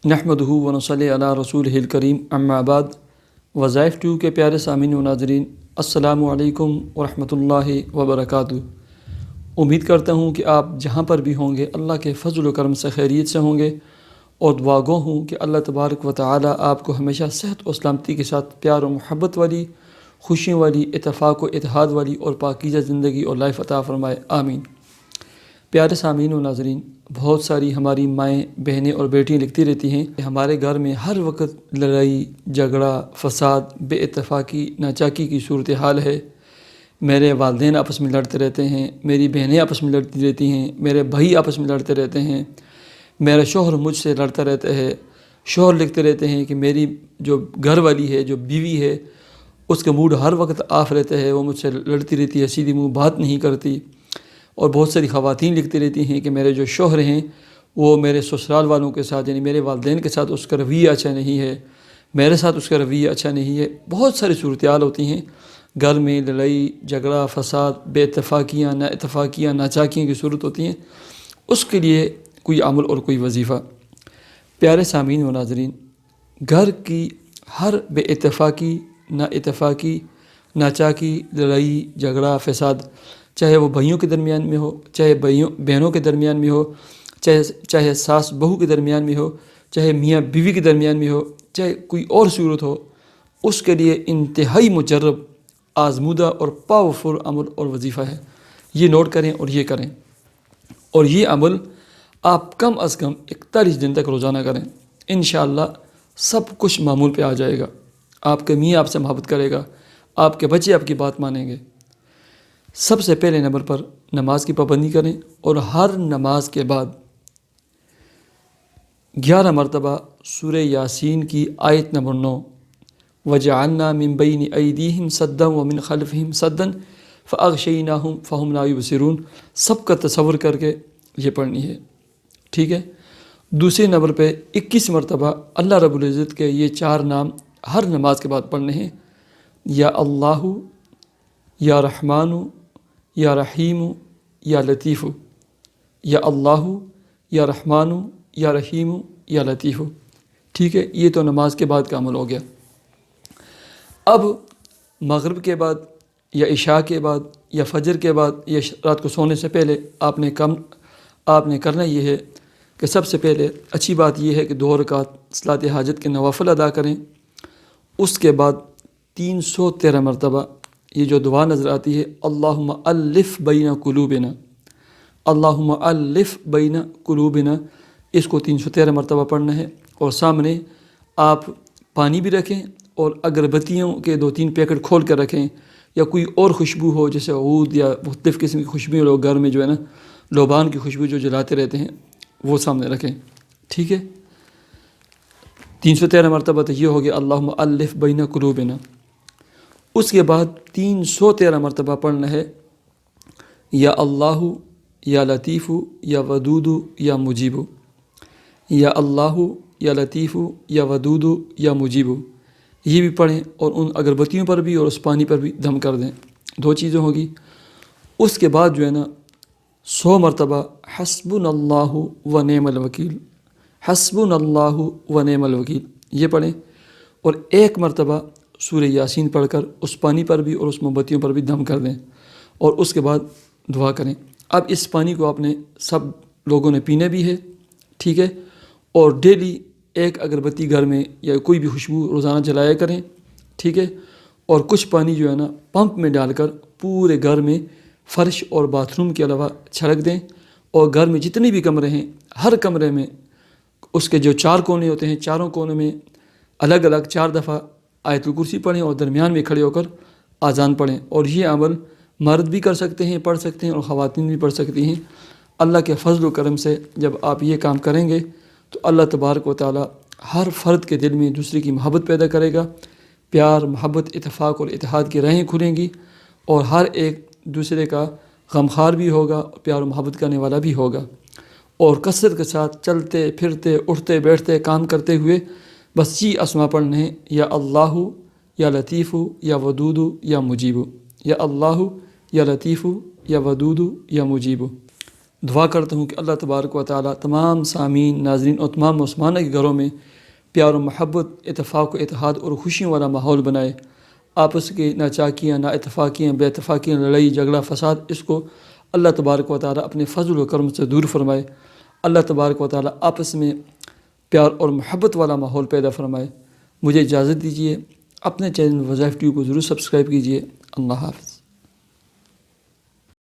نحمدہ و نصلی علی رسولہ الکریم اما بعد۔ وظائف 2 کے پیارے سامعین و ناظرین، السلام علیکم ورحمۃ اللہ وبرکاتہ۔ امید کرتا ہوں کہ آپ جہاں پر بھی ہوں گے اللہ کے فضل و کرم سے خیریت سے ہوں گے، اور دعا گو ہوں کہ اللہ تبارک و تعالی آپ کو ہمیشہ صحت و سلامتی کے ساتھ پیار و محبت والی، خوشیوں والی، اتفاق و اتحاد والی اور پاکیزہ زندگی اور لائف عطا فرمائے، آمین۔ پیارے سامعین و ناظرین، بہت ساری ہماری مائیں، بہنیں اور بیٹیاں لکھتی رہتی ہیں کہ ہمارے گھر میں ہر وقت لڑائی، جھگڑا، فساد، بے اتفاقی، ناچاکی کی صورتحال ہے۔ میرے والدین آپس میں لڑتے رہتے ہیں، میری بہنیں آپس میں لڑتی رہتی ہیں، میرے بھائی آپس میں لڑتے رہتے ہیں، میرا شوہر مجھ سے لڑتا رہتا ہے۔ شوہر لکھتے رہتے ہیں کہ میری جو گھر والی ہے، جو بیوی ہے، اس کا موڈ ہر وقت آف رہتا ہے، وہ مجھ سے لڑتی رہتی ہے، سیدھی منہ بات نہیں کرتی۔ اور بہت ساری خواتین لکھتی رہتی ہیں کہ میرے جو شوہر ہیں وہ میرے سسرال والوں کے ساتھ، یعنی میرے والدین کے ساتھ اس کا رویہ اچھا نہیں ہے، میرے ساتھ اس کا رویہ اچھا نہیں ہے۔ بہت ساری صورتحال ہوتی ہیں گھر میں، لڑائی، جھگڑا، فساد، بے اتفاقیاں، نا اتفاقیاں، ناچاکیاں کی صورت ہوتی ہیں۔ اس کے لیے کوئی عمل اور کوئی وظیفہ۔ پیارے سامعین و ناظرین، گھر کی ہر بے اتفاقی، نا اتفاقی، ناچاکی، لڑائی، جھگڑا، فساد، چاہے وہ بھائیوں کے درمیان میں ہو، چاہے بہنوں کے درمیان میں ہو، چاہے ساس بہو کے درمیان میں ہو، چاہے میاں بیوی کے درمیان میں ہو، چاہے کوئی اور صورت ہو، اس کے لیے انتہائی مجرب، آزمودہ اور پاورفل عمل اور وظیفہ ہے۔ یہ نوٹ کریں اور یہ کریں، اور یہ عمل آپ کم از کم 41 دن تک روزانہ کریں۔ انشاءاللہ سب کچھ معمول پہ آ جائے گا۔ آپ کے میاں آپ سے محبت کرے گا، آپ کے بچے آپ کی بات مانیں گے۔ سب سے پہلے نمبر پر نماز کی پابندی کریں، اور ہر نماز کے بعد 11 مرتبہ سورہ یاسین کی آیت نمبر 9 وَجَعَلْنَا مِن بَيْنِ أَيْدِيهِمْ سَدًّا وَمِنْ خَلْفِهِمْ سَدًّا فَأَغْشَيْنَاهُمْ فَهُمْ لَا يُبْصِرُونَ، سب کا تصور کر کے یہ پڑھنی ہے، ٹھیک ہے۔ دوسرے نمبر پہ 21 مرتبہ اللہ رب العزت کے یہ 4 نام ہر نماز کے بعد پڑھنے ہیں: یا اللہ، یا رحمان، یا رحیم، یا لطیف۔ یا اللہ، یا رحمان، یا رحیم، یا لطیف، ٹھیک ہے۔ یہ تو نماز کے بعد کا عمل ہو گیا۔ اب مغرب کے بعد یا عشاء کے بعد یا فجر کے بعد یا رات کو سونے سے پہلے آپ نے کرنا یہ ہے کہ سب سے پہلے اچھی بات یہ ہے کہ 2 رکعت صلاۃ حاجت کے نوافل ادا کریں۔ اس کے بعد 313 مرتبہ یہ جو دعا نظر آتی ہے، اللہم الف بین قلوبنا، اللہم الف بین قلوبنا، اس کو 313 مرتبہ پڑھنا ہے۔ اور سامنے آپ پانی بھی رکھیں، اور اگربتیوں کے 2-3 پیکٹ کھول کر رکھیں، یا کوئی اور خوشبو ہو جیسے عود یا مختلف قسم کی خوشبو، لوگ گھر میں جو ہے نا لوبان کی خوشبو جو جلاتے رہتے ہیں، وہ سامنے رکھیں، ٹھیک ہے۔ 313 مرتبہ تو یہ ہو گیا اللہم الف بین قلوبنا۔ اس کے بعد 313 مرتبہ پڑھنا ہے یا اللہ، یا لطیف، یا ودود، یا مجیب۔ یا اللہ، یا لطیف، یا ودود، یا مجیب، یہ بھی پڑھیں، اور ان اگربتیوں پر بھی اور اس پانی پر بھی دم کر دیں۔ 2 چیزیں ہوگی۔ اس کے بعد جو ہے نا 100 مرتبہ حسبنا اللہ و نعم الوکیل، حسبنا اللہ و نعم الوکیل، یہ پڑھیں، اور 1 مرتبہ سورہ یاسین پڑھ کر اس پانی پر بھی اور اس موم بتیوں پر بھی دم کر دیں، اور اس کے بعد دعا کریں۔ اب اس پانی کو آپ نے سب لوگوں نے پینا بھی ہے، ٹھیک ہے، اور ڈیلی 1 اگربتی گھر میں یا کوئی بھی خوشبو روزانہ جلایا کریں، ٹھیک ہے۔ اور کچھ پانی جو ہے نا پمپ میں ڈال کر پورے گھر میں فرش اور باتھ روم کے علاوہ چھڑک دیں، اور گھر میں جتنے بھی کمرے ہیں ہر کمرے میں اس کے جو 4 کونے ہوتے ہیں، چاروں کونوں میں الگ الگ 4 دفعہ آیت الکرسی پڑھیں، اور درمیان میں کھڑے ہو کر اذان پڑھیں۔ اور یہ عمل مرد بھی کر سکتے ہیں، پڑھ سکتے ہیں، اور خواتین بھی پڑھ سکتی ہیں۔ اللہ کے فضل و کرم سے جب آپ یہ کام کریں گے تو اللہ تبارک و تعالی ہر فرد کے دل میں دوسرے کی محبت پیدا کرے گا، پیار، محبت، اتفاق اور اتحاد کی راہیں کھلیں گی، اور ہر ایک دوسرے کا غمخوار بھی ہوگا، پیار و محبت کرنے والا بھی ہوگا۔ اور کثرت کے ساتھ چلتے پھرتے، اٹھتے بیٹھتے، کام کرتے ہوئے بس یہ اسما پڑھنے ہیں: یا اللہ، یا لطیف، یا ودود، یا مجیب۔ یا اللہ، یا لطیف، یا ودود، یا مجیب۔ دعا کرتا ہوں کہ اللہ تبارک و تعالی تمام سامعین، ناظرین اور تمام مسلمانوں کے گھروں میں پیار و محبت، اتفاق و اتحاد اور خوشیوں والا ماحول بنائے۔ آپس کے ناچاکیاں، نا اتفاقیاں، بے اتفاقیاں، لڑائی جھگڑا فساد، اس کو اللہ تبارک و تعالی اپنے فضل و کرم سے دور فرمائے۔ اللہ تبارک و تعالی آپس میں پیار اور محبت والا ماحول پیدا فرمائے۔ مجھے اجازت دیجیے، اپنے چینل وظائف ٹیوب کو ضرور سبسکرائب کیجیے۔ اللہ حافظ۔